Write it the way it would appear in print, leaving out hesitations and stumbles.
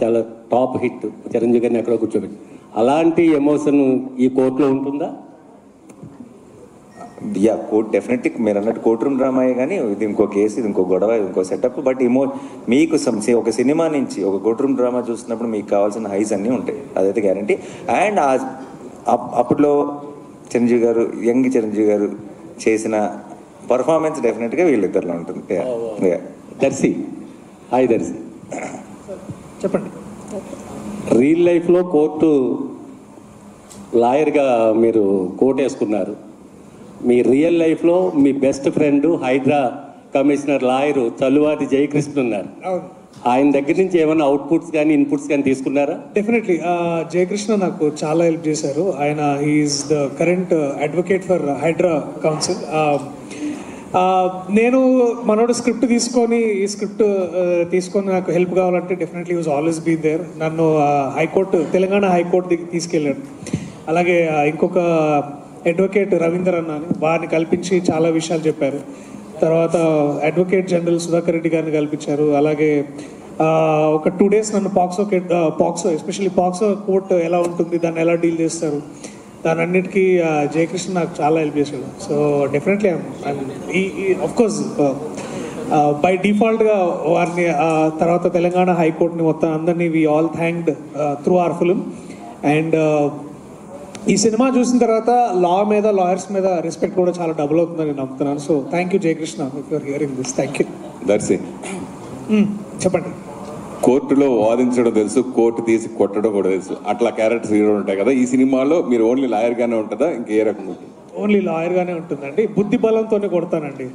చాలా top hit, Chiranjeevi గారిని ఎక్కడో కూర్చోబెట్టి, అలాంటి ఎమోషన్ ఈ కోర్టులో ఉంటుందా? యా, కోర్ట్ డెఫినెట్లీ మీరు అన్నట్టు కోర్ట్ రూమ్ డ్రామాయే, కానీ ఇది ఇంకో కేసు, ఇది ఇంకో గొడవ, ఇది ఇంకో సెటప్. బట్ మీకు ఒక సినిమా నుంచి ఒక కోర్ట్ రూమ్ డ్రామా చూసినప్పుడు మీకు కావాల్సిన హైస్ అన్నీ ఉంటాయి, అదైతే గ్యారంటీ. అండ్ అప్పట్లో చిరంజీవి గారు, యంగ్ చిరంజీవి గారు చేసిన పర్ఫార్మెన్స్ డెఫినెట్గా వీళ్ళిద్దరిలో ఉంటుంది. దర్శి, హాయ్ దర్శి, చెప్పండి. రియల్ లైఫ్లో కోర్టు లాయర్గా మీరు కోర్టు వేసుకున్నారు. మీ రియల్ లైఫ్లో మీ best friend Hydraa commissioner lawyer Challuvathi Jayakrishna ఉన్నారు. ఆయన దగ్గర నుంచి ఏమైనా అవుట్పుట్స్ కానీ ఇన్పుట్స్ కానీ తీసుకున్నారా? డెఫినెట్లీ జయకృష్ణ నాకు చాలా హెల్ప్ చేశారు. ఆయన he is the current advocate for HYDRAA counsel. నేను మనోడు స్క్రిప్ట్ తీసుకొని ఈ స్క్రిప్ట్ తీసుకొని నాకు హెల్ప్ కావాలంటే definitely was always been there. నన్ను హైకోర్టు, తెలంగాణ హైకోర్టు దగ్గర తీసుకెళ్ళాడు. అలాగే ఇంకొక అడ్వకేట్ రవీందర్ అన్న అని వారిని కల్పించి చాలా విషయాలు చెప్పారు. తర్వాత అడ్వకేట్ జనరల్ సుధాకర్ రెడ్డి గారిని కల్పించారు. అలాగే ఒక 2 days నన్ను పాక్సో ఎస్పెషల్లీ పాక్సో కోర్టు ఎలా ఉంటుంది, దాన్ని ఎలా డీల్ చేస్తారు, దాని అన్నిటికీ జయకృష్ణ నాకు చాలా హెల్ప్ చేశాడు. సో డెఫినెట్లీ అఫ్కోర్స్ బై డిఫాల్ట్గా వారిని, తర్వాత తెలంగాణ హైకోర్టుని మొత్తం అందరినీ we all thanked through our film. And ఈ సినిమా చూసిన తర్వాత లా మీద, లాయర్స్ మీద రెస్పెక్ట్ కూడా చాలా డబుల్ అవుతుందని నేను నమ్ముతున్నాను. So thank you Jayakrishna, if you're hearing this. Thank you. Darshi, చెప్పండి. కోర్టులో వాదించడం తెలుసు, కోర్టు తీసి కొట్టడం కూడా తెలుసు, అట్లా క్యారెక్టర్స్ హీరో ఉంటాయి కదా. ఈ సినిమాలో మీరు ఓన్లీ లాయర్ గానే ఉంటుందా, ఇంకే రకంగా ఉంటుంది? ఓన్లీ లాయర్ గానే ఉంటుందండి. బుద్ధి బలంతోనే కొడతానండి.